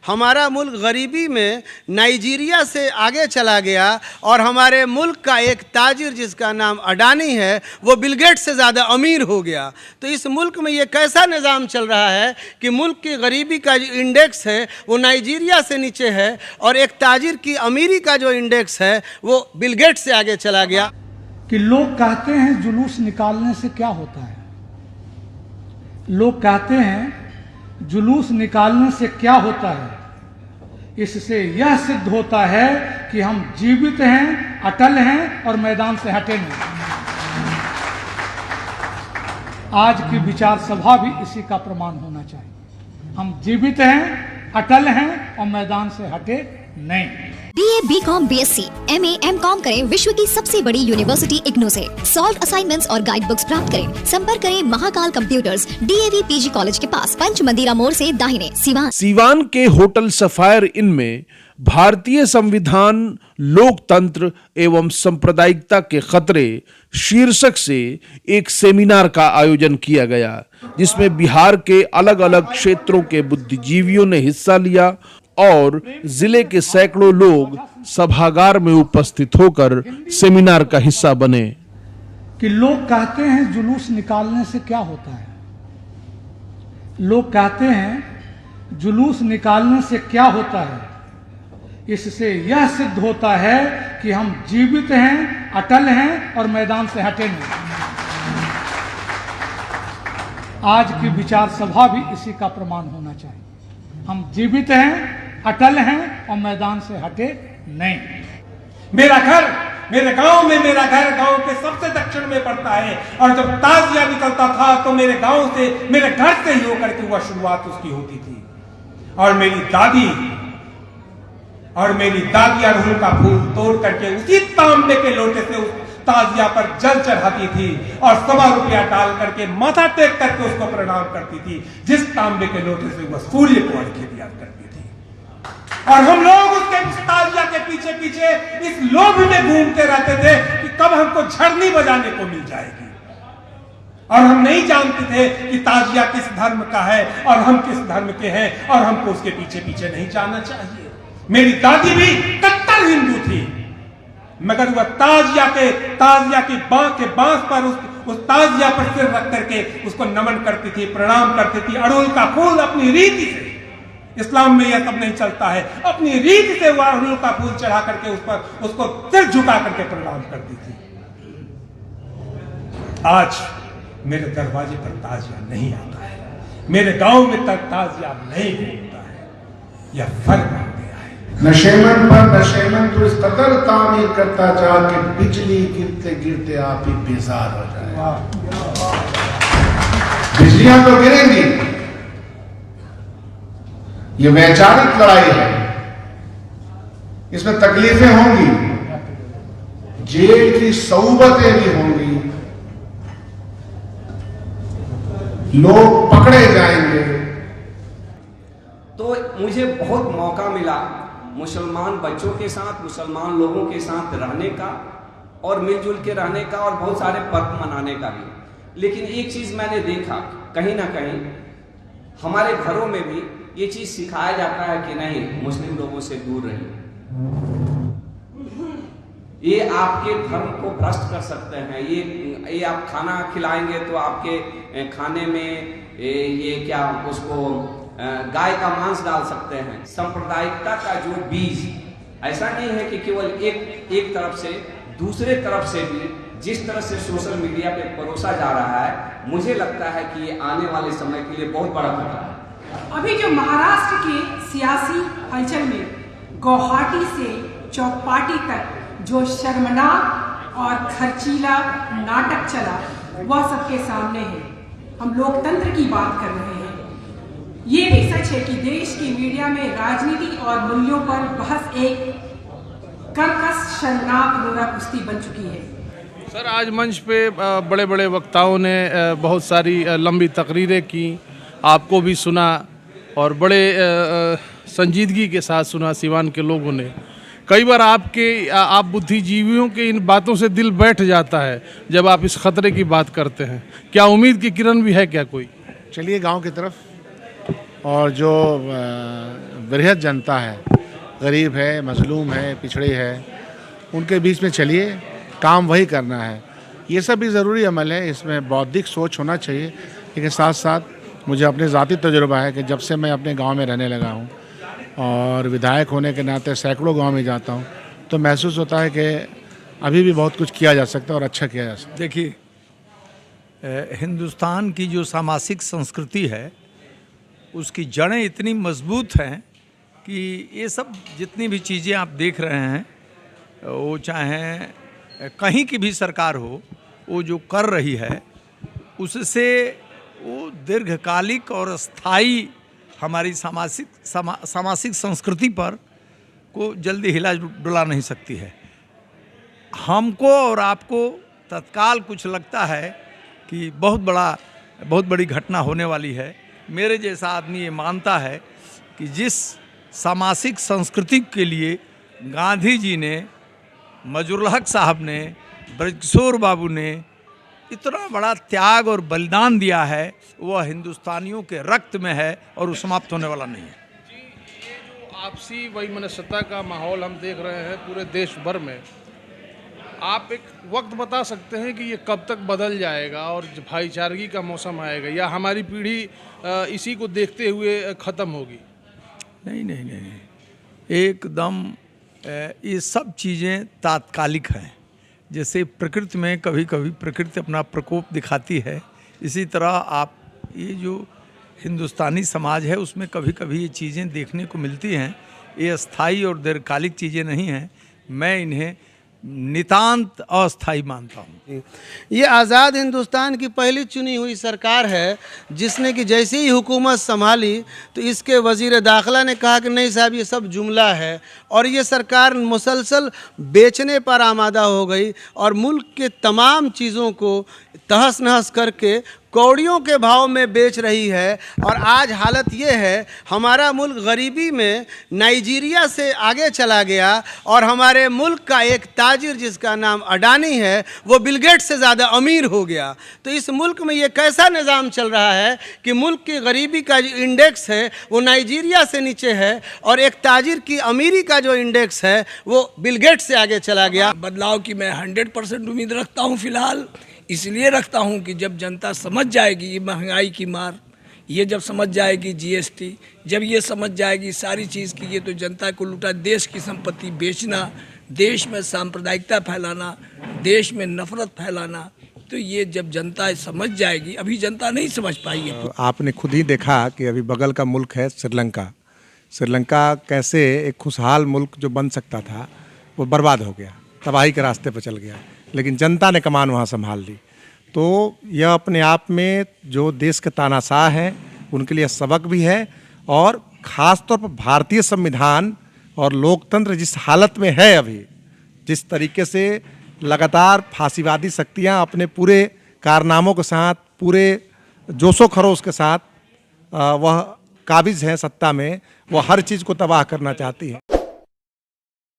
हमारा मुल्क गरीबी में नाइजीरिया से आगे चला गया और हमारे मुल्क का एक ताजिर जिसका नाम अडानी है वो बिल गेट्स से ज़्यादा अमीर हो गया। तो इस मुल्क में ये कैसा निज़ाम चल रहा है कि मुल्क की गरीबी का जो इंडेक्स है वो नाइजीरिया से नीचे है और एक ताजिर की अमीरी का जो इंडेक्स है वो बिल गेट्स से आगे चला गया। कि लोग कहते हैं जुलूस निकालने से क्या होता है, लोग कहते हैं जुलूस निकालने से क्या होता है, इससे यह सिद्ध होता है कि हम जीवित हैं, अटल हैं और मैदान से हटे नहीं। आज की विचार सभा भी इसी का प्रमाण होना चाहिए। हम जीवित हैं, अटल हैं और मैदान से हटे नहीं। BA, BCom, BSc, MA, MCom करें विश्व की सबसे बड़ी यूनिवर्सिटी इग्नू से। सॉल्व असाइनमेंट्स और गाइड बुक्स प्राप्त करें। संपर्क करें Mahakal computers, DAV PG college के पास, पंच मंदिरा मोड़ से दाहिने, सिवान। सिवान के होटल सफायर इन में भारतीय संविधान, लोकतंत्र एवं सांप्रदायिकता के खतरे शीर्षक से एक सेमिनार का आयोजन किया गया, जिसमें बिहार के अलग अलग क्षेत्रों के बुद्धिजीवियों ने हिस्सा लिया और जिले के सैकड़ों लोग सभागार में उपस्थित होकर सेमिनार का हिस्सा बने। कि लोग कहते हैं जुलूस निकालने से क्या होता है, लोग कहते हैं जुलूस निकालने से क्या होता है, इससे यह सिद्ध होता है कि हम जीवित हैं, अटल हैं और मैदान से हटे नहीं। आज की विचार सभा भी इसी का प्रमाण होना चाहिए। हम जीवित हैं, अटल हैं और मैदान से हटे नहीं। मेरा घर, मेरे गांव में, मेरा घर गांव के सबसे दक्षिण में पड़ता है और जब ताजिया निकलता था तो मेरे गांव से, मेरे घर से ही होकर के वह शुरुआत उसकी होती थी। और मेरी दादी अड़हुल का फूल तोड़ करके उसी तांबे के लोटे से उस ताजिया पर जल चढ़ाती थी और 1.25 रुपया डाल करके माथा टेक करके उसको प्रणाम करती थी, जिस तांबे के लोटे से वह सूर्य को अर्घ्य दिया करती थी। और हम लोग उसके ताजिया के पीछे पीछे इस लोभ में घूमते रहते थे कि कब हमको झरनी बजाने को मिल जाएगी। और हम नहीं जानते थे कि ताजिया किस धर्म का है और हम किस धर्म के हैं और हमको उसके पीछे पीछे नहीं जाना चाहिए। मेरी दादी भी कट्टर हिंदू थी, मगर वह ताजिया की बांस पर उस ताजिया पर सिर रख करके उसको नमन करती थी, प्रणाम करती थी। अड़हुल का फूल अपनी रीति से, इस्लाम में यह सब नहीं चलता है, अपनी रीति से वह अड़हुल का फूल चढ़ा करके उस पर उसको सिर झुका करके प्रणाम करती थी। आज मेरे दरवाजे पर ताजिया नहीं आता है, मेरे गांव में तक ताजिया नहीं घूमता है। यह फर्क हो गया है। नशेमन पर नशेमन तो इस कदर तामीर करता जा कि बिजली गिरते गिरते आप ही बेजार हो जाए। बिजलियां तो गिरेंगी, ये वैचारिक लड़ाई है, इसमें तकलीफें होंगी, जेल की सऊबतें भी होंगी, लोग पकड़े जाएंगे। तो मुझे बहुत मौका मिला मुसलमान बच्चों के साथ, मुसलमान लोगों के साथ रहने का और मिलजुल के रहने का और बहुत सारे पर्व मनाने का भी। लेकिन एक चीज़ मैंने देखा, कहीं ना कहीं हमारे घरों में भी ये चीज़ सिखाया जाता है कि नहीं, मुस्लिम लोगों से दूर रहिए, ये आपके धर्म को भ्रष्ट कर सकते हैं, ये आप खाना खिलाएंगे तो आपके खाने में ये क्या उसको गाय का मांस डाल सकते हैं। सांप्रदायिकता का जो बीज, ऐसा नहीं है कि केवल एक तरफ से, दूसरे तरफ से भी जिस तरह से सोशल मीडिया पे परोसा जा रहा है, मुझे लगता है कि ये आने वाले समय के लिए बहुत बड़ा खतरा है। अभी जो महाराष्ट्र के सियासी हलचल में गुवाहाटी से चौपाटी तक जो शर्मनाक और खर्चीला नाटक चला, वह सबके सामने है। हम लोकतंत्र की बात कर रहे हैं। ये भी सच है कि देश की मीडिया में राजनीति और मूल्यों पर बहस एक कर्कश शर्मनाक रोना कुश्ती बन चुकी है। सर, आज मंच पे बड़े बड़े वक्ताओं ने बहुत सारी लंबी तकरीरें की, आपको भी सुना और बड़े संजीदगी के साथ सुना सिवान के लोगों ने। कई बार आप बुद्धिजीवियों के इन बातों से दिल बैठ जाता है जब आप इस खतरे की बात करते हैं। क्या उम्मीद की किरण भी है क्या कोई? चलिए गांव की तरफ। और जो वृहद जनता है, गरीब है, मजलूम है, पिछड़े है, उनके बीच में चलिए, काम वही करना है। ये सब भी ज़रूरी अमल है, इसमें बौद्धिक सोच होना चाहिए। लेकिन साथ साथ मुझे अपने ज़ाती तजुर्बा है कि जब से मैं अपने गांव में रहने लगा हूं और विधायक होने के नाते सैकड़ों गांव में जाता हूं, तो महसूस होता है कि अभी भी बहुत कुछ किया जा सकता है और अच्छा किया जा सकता है। देखिए, हिंदुस्तान की जो सामाजिक संस्कृति है उसकी जड़ें इतनी मजबूत हैं कि ये सब जितनी भी चीज़ें आप देख रहे हैं, वो चाहे कहीं की भी सरकार हो, वो जो कर रही है उससे वो दीर्घकालिक और स्थायी हमारी सामाजिक संस्कृति पर को जल्दी हिला डुला नहीं सकती है। हमको और आपको तत्काल कुछ लगता है कि बहुत बड़ी घटना होने वाली है। मेरे जैसा आदमी ये मानता है कि जिस सामाजिक संस्कृति के लिए गांधी जी ने, मजरुल हक साहब ने, ब्रजकिशोर बाबू ने इतना बड़ा त्याग और बलिदान दिया है, वह हिंदुस्तानियों के रक्त में है और वो समाप्त होने वाला नहीं है। आपसी वैमनस्यता का माहौल हम देख रहे हैं पूरे देश भर में। आप एक वक्त बता सकते हैं कि ये कब तक बदल जाएगा और भाईचारगी का मौसम आएगा, या हमारी पीढ़ी इसी को देखते हुए ख़त्म होगी? नहीं, एकदम ये सब चीज़ें तात्कालिक हैं। जैसे प्रकृति में कभी कभी प्रकृति अपना प्रकोप दिखाती है, इसी तरह आप ये जो हिंदुस्तानी समाज है उसमें कभी कभी ये चीज़ें देखने को मिलती हैं। ये अस्थाई और दीर्घकालिक चीज़ें नहीं हैं, मैं इन्हें नितांत अस्थाई मानता हूँ। ये आज़ाद हिंदुस्तान की पहली चुनी हुई सरकार है जिसने कि जैसे ही हुकूमत संभाली तो इसके वज़ीर दाखिला ने कहा कि नहीं साहब ये सब जुमला है, और ये सरकार मुसलसल बेचने पर आमादा हो गई और मुल्क के तमाम चीज़ों को तहस नहस करके कौड़ियों के भाव में बेच रही है। और आज हालत ये है, हमारा मुल्क गरीबी में नाइजीरिया से आगे चला गया और हमारे मुल्क का एक ताजिर जिसका नाम अडानी है वो बिल गेट्स से ज़्यादा अमीर हो गया। तो इस मुल्क में ये कैसा निज़ाम चल रहा है कि मुल्क की गरीबी का जो इंडेक्स है वो नाइजीरिया से नीचे है और एक ताजिर की अमीरी का जो इंडेक्स है वो बिल गेट्स से आगे चला गया। बदलाव की मैं 100% उम्मीद रखता हूँ। फिलहाल इसलिए रखता हूँ कि जब जनता समझ जाएगी ये महंगाई की मार, ये जब समझ जाएगी जीएसटी, जब ये समझ जाएगी सारी चीज़ की ये तो जनता को लूटा, देश की संपत्ति बेचना, देश में सांप्रदायिकता फैलाना, देश में नफरत फैलाना, तो ये जब जनता समझ जाएगी, अभी जनता नहीं समझ पाई है। आपने खुद ही देखा कि अभी बगल का मुल्क है श्रीलंका कैसे एक खुशहाल मुल्क जो बन सकता था वो बर्बाद हो गया, तबाही के रास्ते पर चल गया, लेकिन जनता ने कमान वहाँ संभाल ली। तो यह अपने आप में जो देश के तानाशाह हैं उनके लिए सबक भी है, और ख़ास तौर पर भारतीय संविधान और लोकतंत्र जिस हालत में है अभी, जिस तरीके से लगातार फांसीवादी शक्तियाँ अपने पूरे कारनामों के साथ, पूरे जोशो खरोश के साथ वह काबिज हैं सत्ता में, वह हर चीज़ को तबाह करना चाहती है।